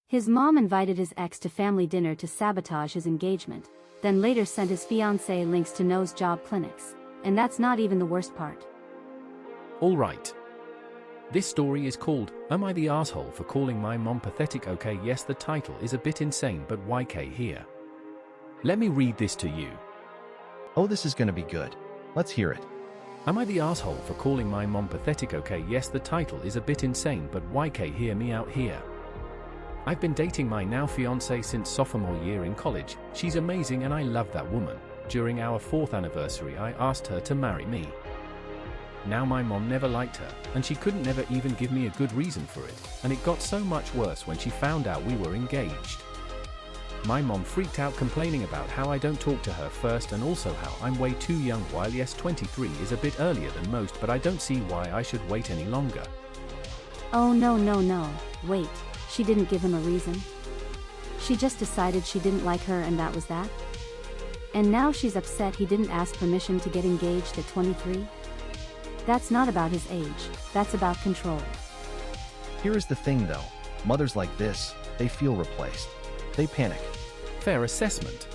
His mom invited his ex to family dinner to sabotage his engagement, then later sent his fiancée links to nose job clinics. And that's not even the worst part. Alright. This story is called, Am I the Asshole for Calling My Mom Pathetic? Okay, yes, the title is a bit insane, but YK here. Let me read this to you. Oh, this is gonna be good. Let's hear it. Am I the asshole for calling my mom pathetic? Okay, yes, the title is a bit insane, but YK, hear me out here. I've been dating my now fiancée since sophomore year in college. She's amazing and I love that woman. During our 4th anniversary, I asked her to marry me. Now my mom never liked her, and she couldn't never even give me a good reason for it, and it got so much worse when she found out we were engaged. My mom freaked out, complaining about how I don't talk to her first and also how I'm way too young. While yes, 23 is a bit earlier than most, but I don't see why I should wait any longer. Oh no. Wait, she didn't give him a reason? She just decided she didn't like her and that was that? And now she's upset he didn't ask permission to get engaged at 23? That's not about his age, that's about control. Here is the thing though, mothers like this, they feel replaced. They panic. Fair assessment.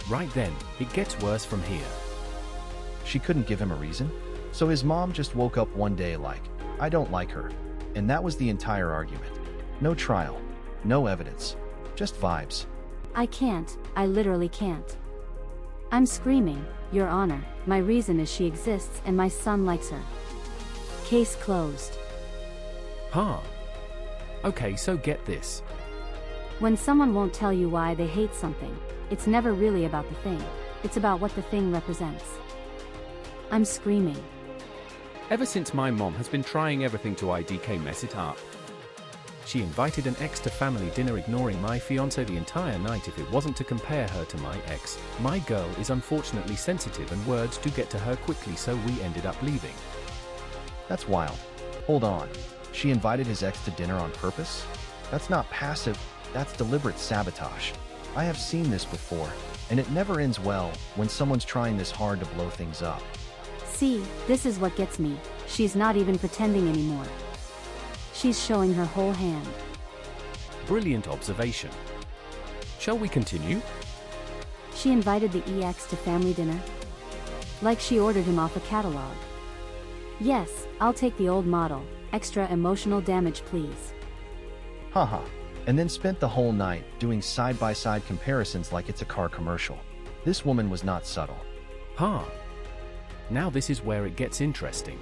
Right then, it gets worse from here. She couldn't give him a reason, so his mom just woke up one day like, I don't like her. And that was the entire argument. No trial, no evidence, just vibes. I literally can't. I'm screaming, Your Honor, my reason is she exists and my son likes her. Case closed. Huh. Okay, so get this. When someone won't tell you why they hate something, it's never really about the thing, it's about what the thing represents. I'm screaming. Ever since my mom has been trying everything to IDK mess it up. She invited an ex to family dinner, ignoring my fiancé the entire night if it wasn't to compare her to my ex. My girl is unfortunately sensitive and words do get to her quickly, so we ended up leaving. That's wild. Hold on. She invited his ex to dinner on purpose? That's not passive, that's deliberate sabotage. I have seen this before, and it never ends well when someone's trying this hard to blow things up. See, this is what gets me. She's not even pretending anymore. She's showing her whole hand. Brilliant observation. Shall we continue? She invited the EX to family dinner? Like she ordered him off a catalog. Yes, I'll take the old model. Extra emotional damage, please. Haha. And then spent the whole night doing side-by-side comparisons like it's a car commercial. This woman was not subtle. Huh. Now this is where it gets interesting.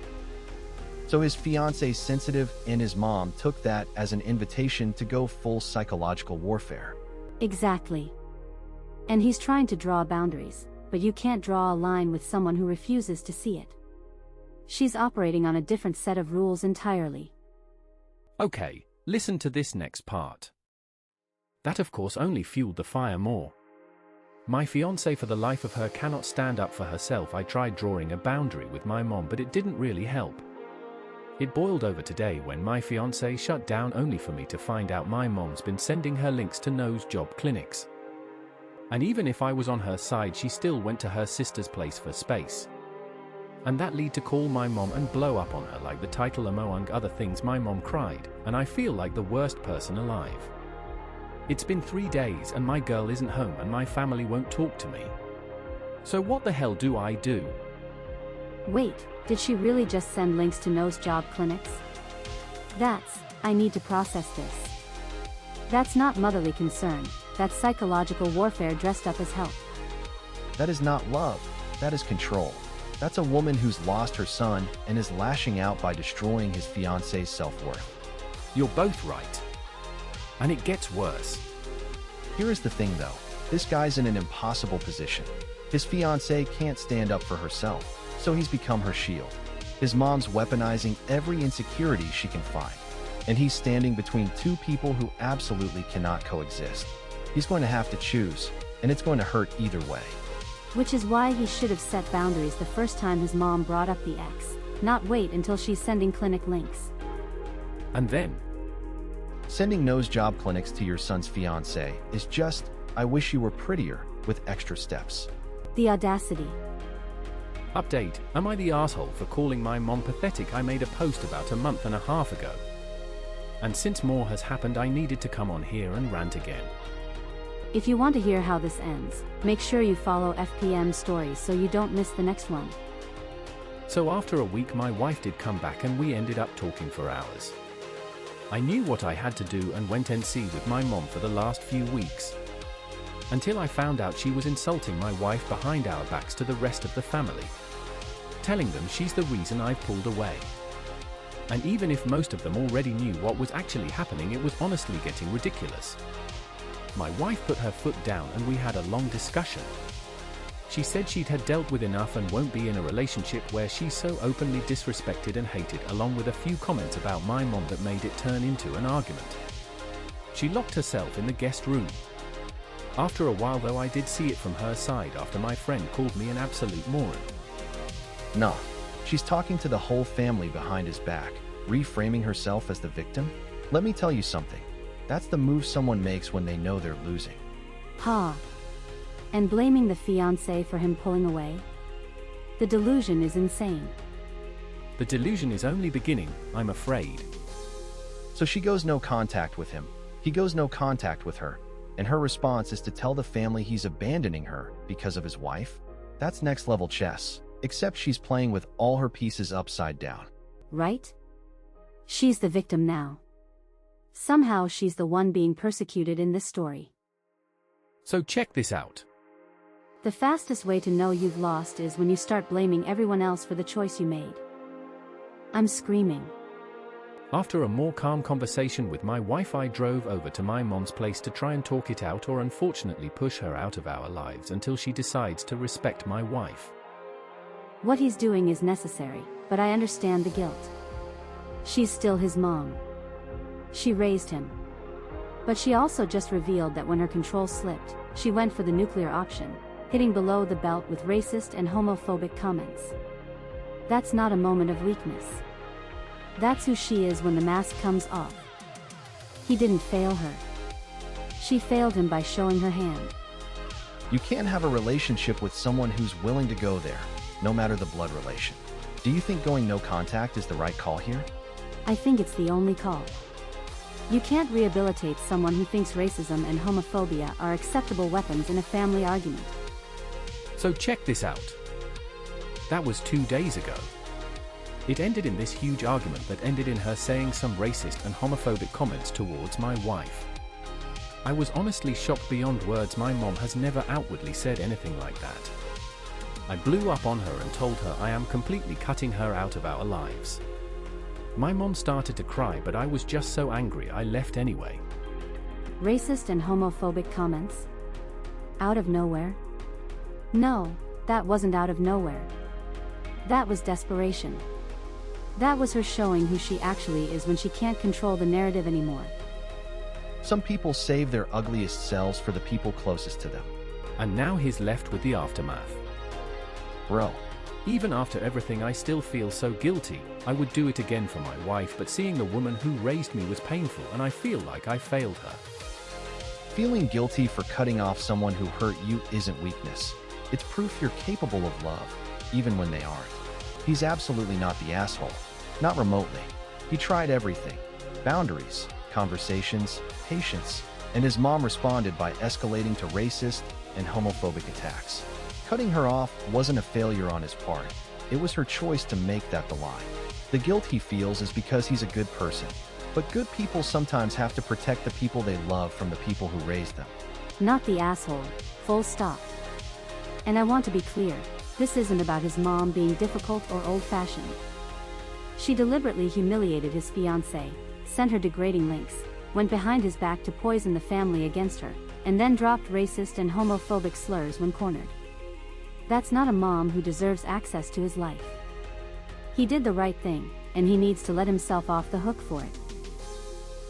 So his fiancé's sensitive and his mom took that as an invitation to go full psychological warfare. Exactly. And he's trying to draw boundaries, but you can't draw a line with someone who refuses to see it. She's operating on a different set of rules entirely. Okay, listen to this next part. That of course only fueled the fire more. My fiancée, for the life of her, cannot stand up for herself. I tried drawing a boundary with my mom, but it didn't really help. It boiled over today when my fiancée shut down, only for me to find out my mom's been sending her links to nose job clinics. And even if I was on her side, she still went to her sister's place for space. And that lead to call my mom and blow up on her like the title among other things. My mom cried, and I feel like the worst person alive. It's been 3 days and my girl isn't home and my family won't talk to me. So what the hell do I do? Wait, did she really just send links to nose job clinics? I need to process this. That's not motherly concern, that's psychological warfare dressed up as help. That is not love, that is control. That's a woman who's lost her son and is lashing out by destroying his fiancé's self-worth. You're both right. And it gets worse. Here is the thing though, this guy's in an impossible position. His fiancée can't stand up for herself, so he's become her shield. His mom's weaponizing every insecurity she can find, and he's standing between two people who absolutely cannot coexist. He's going to have to choose, and it's going to hurt either way. Which is why he should have set boundaries the first time his mom brought up the ex, not wait until she's sending clinic links. And then? Sending nose job clinics to your son's fiancée is just, I wish you were prettier, with extra steps. The audacity. Update, am I the asshole for calling my mom pathetic? I made a post about a month and a half ago. And since more has happened, I needed to come on here and rant again. If you want to hear how this ends, make sure you follow FPM Stories so you don't miss the next one. So after a week my wife did come back and we ended up talking for hours. I knew what I had to do and went NC with my mom for the last few weeks. Until I found out she was insulting my wife behind our backs to the rest of the family. Telling them she's the reason I've pulled away. And even if most of them already knew what was actually happening, it was honestly getting ridiculous. My wife put her foot down and we had a long discussion. She said she'd had dealt with enough and won't be in a relationship where she's so openly disrespected and hated, along with a few comments about my mom that made it turn into an argument. She locked herself in the guest room. After a while though, I did see it from her side after my friend called me an absolute moron. Nah, she's talking to the whole family behind his back, reframing herself as the victim? Let me tell you something. That's the move someone makes when they know they're losing. Ha. And blaming the fiancé for him pulling away? The delusion is insane. The delusion is only beginning, I'm afraid. So she goes no contact with him. He goes no contact with her. And her response is to tell the family he's abandoning her because of his wife? That's next level chess, except she's playing with all her pieces upside down. Right? She's the victim now. Somehow she's the one being persecuted in this story. So check this out. The fastest way to know you've lost is when you start blaming everyone else for the choice you made. I'm screaming. After a more calm conversation with my wife, I drove over to my mom's place to try and talk it out, or unfortunately push her out of our lives until she decides to respect my wife. What he's doing is necessary, but I understand the guilt. She's still his mom. She raised him. But she also just revealed that when her control slipped, she went for the nuclear option, hitting below the belt with racist and homophobic comments. That's not a moment of weakness. That's who she is when the mask comes off. He didn't fail her. She failed him by showing her hand. You can't have a relationship with someone who's willing to go there, no matter the blood relation. Do you think going no contact is the right call here? I think it's the only call. You can't rehabilitate someone who thinks racism and homophobia are acceptable weapons in a family argument. So check this out. That was 2 days ago. It ended in this huge argument that ended in her saying some racist and homophobic comments towards my wife. I was honestly shocked beyond words. My mom has never outwardly said anything like that. I blew up on her and told her I am completely cutting her out of our lives. My mom started to cry, but I was just so angry I left anyway. Racist and homophobic comments? Out of nowhere? No, that wasn't out of nowhere. That was desperation. That was her showing who she actually is when she can't control the narrative anymore. Some people save their ugliest selves for the people closest to them. And now he's left with the aftermath. Bro. Even after everything, I still feel so guilty. I would do it again for my wife, but seeing the woman who raised me was painful and I feel like I failed her. Feeling guilty for cutting off someone who hurt you isn't weakness. It's proof you're capable of love, even when they aren't. He's absolutely not the asshole. Not remotely. He tried everything. Boundaries, conversations, patience, and his mom responded by escalating to racist and homophobic attacks. Cutting her off wasn't a failure on his part. It was her choice to make that the line. The guilt he feels is because he's a good person. But good people sometimes have to protect the people they love from the people who raised them. Not the asshole, full stop. And I want to be clear, this isn't about his mom being difficult or old-fashioned. She deliberately humiliated his fiancée, sent her degrading links, went behind his back to poison the family against her, and then dropped racist and homophobic slurs when cornered. That's not a mom who deserves access to his life. He did the right thing, and he needs to let himself off the hook for it.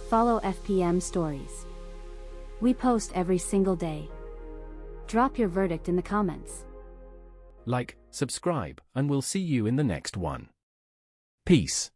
Follow FPM Stories. We post every single day. Drop your verdict in the comments. Like, subscribe, and we'll see you in the next one. Peace.